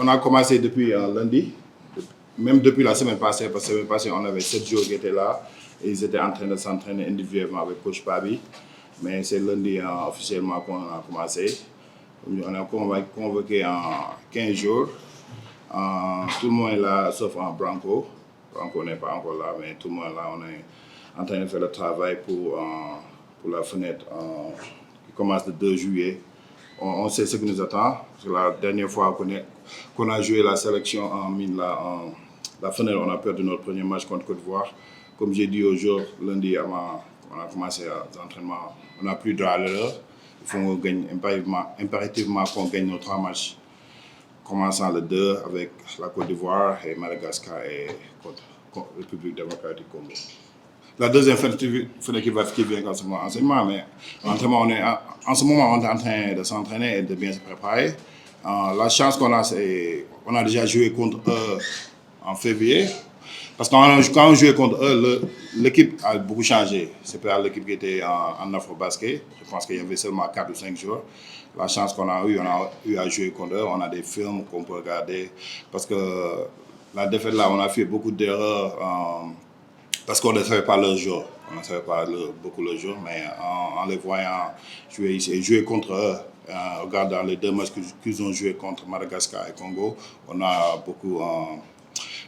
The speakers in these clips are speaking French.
on a commencé depuis lundi, même depuis la semaine passée, parce que la semaine passée, on avait 7 jours qui étaient là. Et ils étaient en train de s'entraîner individuellement avec coach Pabi. Mais c'est lundi officiellement qu'on a commencé. On a convoqué en 15 jours. Tout le monde est là, sauf en Branco. Branco n'est pas encore là, mais tout le monde est là. On est en train de faire le travail pour la fenêtre qui commence le 2 juillet. On sait ce qui nous attend. C'est la dernière fois qu'on a joué la sélection en mine, la fenêtre, on a perdu notre premier match contre Côte d'Ivoire. Comme j'ai dit au jour, lundi avant, on a commencé l'entraînement. On n'a plus droit à l'erreur. Il faut qu'on gagne impérativement qu'on gagne nos 3 matchs. Commençant le 2 avec la Côte d'Ivoire et Madagascar et contre République démocratique Congo. La deuxième fenêtre qui vient en ce moment, enseignement, mais en ce moment, on est en train de s'entraîner et de bien se préparer. La chance qu'on a, c'est qu'on a déjà joué contre eux en février. Parce que quand on jouait contre eux, l'équipe a beaucoup changé. C'est pas l'équipe qui était en Afro-Basket. Je pense qu'il y avait seulement 4 ou 5 jours. La chance qu'on a eu à jouer contre eux. On a des films qu'on peut regarder. Parce que la défaite là, on a fait beaucoup d'erreurs parce qu'on ne savait pas leur jeu. On ne savait pas beaucoup leur jeu, mais en les voyant jouer contre eux, regardant les 2 matchs qu'ils ont joué contre Madagascar et Congo, on a beaucoup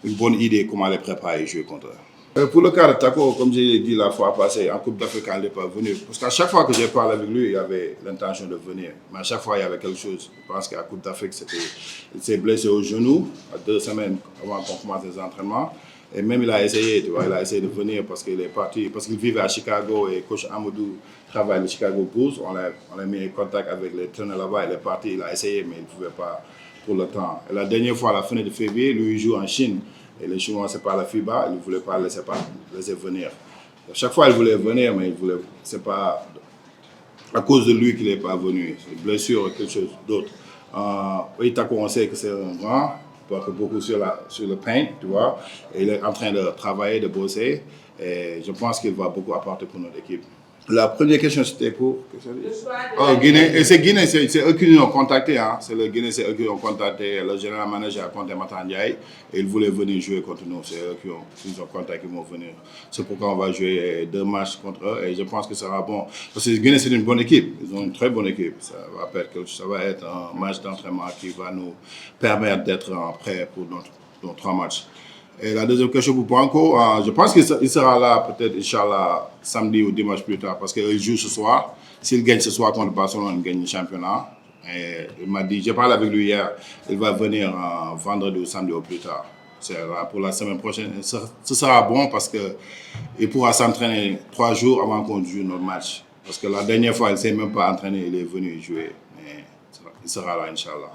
une bonne idée comment les préparer et jouer contre eux. Pour le cas de Tako, comme j'ai dit la fois passée, en Coupe d'Afrique, il n'est pas venu. Parce qu'à chaque fois que j'ai parlé avec lui, il avait l'intention de venir. Mais à chaque fois, il y avait quelque chose. Je pense qu'à la Coupe d'Afrique, il s'est blessé au genou, à 2 semaines avant qu'on commence les entraînements. Et même il a essayé, tu vois, il a essayé de venir parce qu'il est parti, parce qu'il vivait à Chicago et coach Amadou travaille le Chicago Bulls. On a mis en contact avec les traîneurs là-bas, il est parti, il a essayé, mais il ne pouvait pas pour le temps. Et la dernière fois, à la fin de février, lui, il joue en Chine. Et les Chinois, c'est pas la FIBA, ils ne voulaient pas laisser venir. À chaque fois, il voulait venir, mais c'est pas à cause de lui qu'il n'est pas venu. C'est une blessure ou quelque chose d'autre. Oui, Tako, on sait que c'est un grand. Beaucoup sur le paint, tu vois. Et il est en train de travailler, de bosser. Et je pense qu'il va beaucoup apporter pour notre équipe. La première question, c'était pour... Guinée. Et c'est Guinée, c'est eux qui nous ont contactés. Hein. C'est le Guinée, c'est eux qui nous ont contacté. Le général manager a contacté Matandiaï et ils voulaient venir jouer contre nous. C'est eux qui nous ont contacté, qui vont venir. C'est pourquoi on va jouer 2 matchs contre eux et je pense que ça sera bon. Parce que Guinée, c'est une bonne équipe. Ils ont une très bonne équipe. Ça va être un match d'entraînement qui va nous permettre d'être prêts pour nos 3 matchs. Et la deuxième question pour Branco, je pense qu'il sera là peut-être, Inch'Allah, samedi ou dimanche plus tard, parce qu'il joue ce soir. S'il gagne ce soir contre Barcelone, il gagne le championnat. Et il m'a dit, j'ai parlé avec lui hier, il va venir vendredi ou samedi ou plus tard. Pour la semaine prochaine. Ce sera bon parce qu'il pourra s'entraîner 3 jours avant qu'on joue notre match. Parce que la dernière fois, il ne s'est même pas entraîné, il est venu jouer. Mais il sera là, Inch'Allah.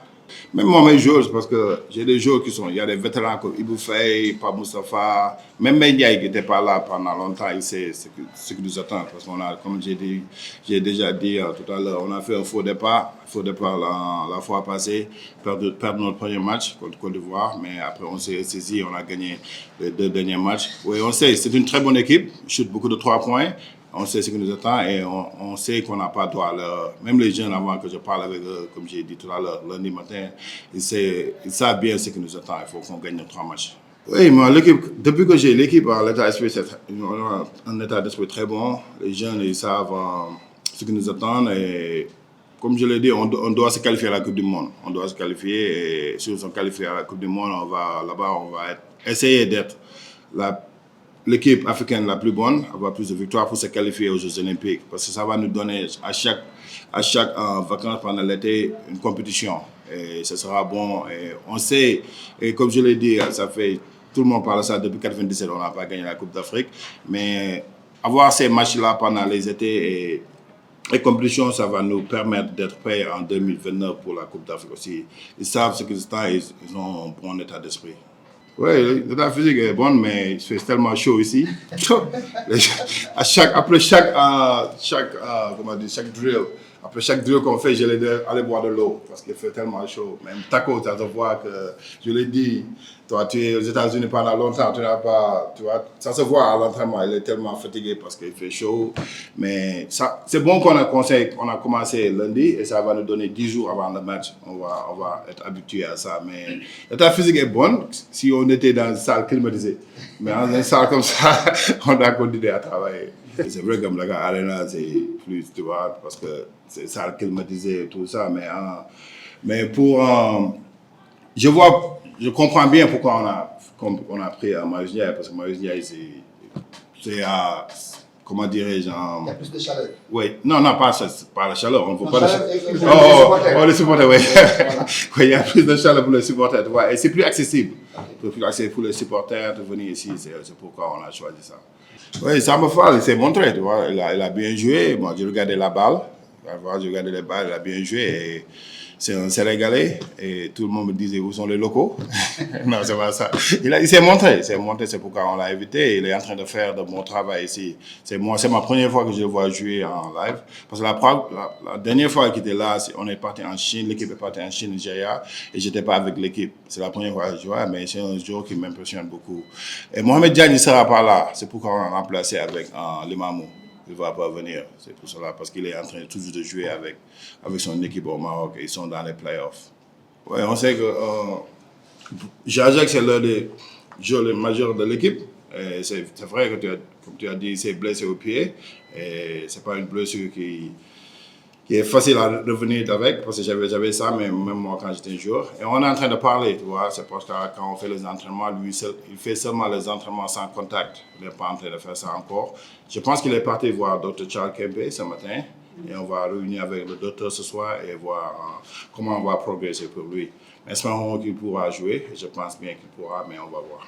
Même moi, mes joueurs, parce que j'ai des joueurs il y a des vétérans comme Ibou Faye, Pape Moustapha, même Mendiaye qui n'était pas là pendant longtemps, il sait ce qui nous attend. Parce qu'on a, comme j'ai déjà dit tout à l'heure, on a fait un faux départ la fois passée, perdre notre premier match contre Côte d'Ivoire, mais après on s'est saisi, on a gagné les 2 derniers matchs. Oui, on sait, c'est une très bonne équipe, shoot beaucoup de 3 points. On sait ce qui nous attend et on sait qu'on n'a pas droit à l'heure. Même les jeunes, avant que je parle avec eux, comme j'ai dit tout à l'heure, lundi matin, ils savent bien ce qui nous attend. Il faut qu'on gagne nos 3 matchs. Oui, moi, depuis que j'ai l'équipe, l'état d'esprit, c'est un état d'esprit très bon. Les jeunes, ils savent ce qui nous attend. Et comme je l'ai dit, on doit se qualifier à la Coupe du Monde. On doit se qualifier. Et si on se qualifie à la Coupe du Monde, on va essayer d'être l'équipe africaine la plus bonne, avoir plus de victoires pour se qualifier aux Jeux Olympiques. Parce que ça va nous donner à chaque vacances pendant l'été une compétition. Et ce sera bon. Et on sait, et comme je l'ai dit, tout le monde parle de ça depuis 1997, on n'a pas gagné la Coupe d'Afrique. Mais avoir ces matchs-là pendant les étés et les compétitions, ça va nous permettre d'être prêts en 2029 pour la Coupe d'Afrique aussi. Ils savent ce qu'ils attendent et ils ont un bon état d'esprit. Oui, l'état physique est bon, mais il fait tellement chaud ici. Après chaque drill, Après chaque drill qu'on fait, je l'ai dit, allez boire de l'eau parce qu'il fait tellement chaud. Même Taco, ça se voit que, je l'ai dit, toi, tu es aux États-Unis pendant longtemps, tu n'as pas, tu vois, ça se voit à l'entraînement, il est tellement fatigué parce qu'il fait chaud. Mais ça, c'est bon qu'on a commencé lundi et ça va nous donner 10 jours avant le match. On va être habitué à ça. Mais l'état physique est bon si on était dans une salle climatisée. Mais dans une salle comme ça, on a continué à travailler. C'est vrai que comme la Arena, c'est plus, tu vois, parce que c'est salle climatisée et tout ça. Mais pour. Je comprends bien pourquoi on a pris Marius Ndiaye, parce que Marius Ndiaye, c'est comment dirais-je, Il y a plus de chaleur. oui, non, pas la chaleur, on ne veut pas de chaleur. Les supporters, oui. Voilà. Oui, il y a plus de chaleur pour les supporters, tu vois, et c'est plus accessible. C'est plus accessible pour les supporters de venir ici, c'est pourquoi on a choisi ça. Oui, Samba Fall, il s'est montré, tu vois, il a bien joué. Moi, j'ai regardé la balle, j'ai regardé les balles, il a bien joué. Et c'est un Sénégalais et tout le monde me disait où sont les locaux. Non, c'est pas ça. Il s'est montré, c'est pourquoi on l'a invité. Il est en train de faire de bon travail ici. C'est ma première fois que je le vois jouer en live. Parce que la dernière fois qu'il était là, on est parti en Chine, l'équipe est partie en Chine, Nigeria, et je n'étais pas avec l'équipe. C'est la première fois que je joue, mais c'est un joueur qui m'impressionne beaucoup. Et Mohamed Diagne ne sera pas là, c'est pourquoi on l'a remplacé avec Limamou. Il ne va pas venir, c'est pour cela, parce qu'il est en train toujours de jouer avec son équipe au Maroc et ils sont dans les playoffs. Oui, on sait que Jacques, c'est l'un des joueurs majeurs de l'équipe. C'est vrai que comme tu as dit, il s'est blessé au pied. Et ce n'est pas une blessure qui est facile à revenir avec, parce que j'avais ça, même moi quand j'étais joueur. Et on est en train de parler, tu vois, c'est parce que quand on fait les entraînements, lui, il fait seulement les entraînements sans contact. Il n'est pas en train de faire ça encore. Je pense qu'il est parti voir Dr. Charles Kempe ce matin. Et on va réunir avec le docteur ce soir et voir comment on va progresser pour lui. Espérons qu'il pourra jouer. Je pense bien qu'il pourra, mais on va voir.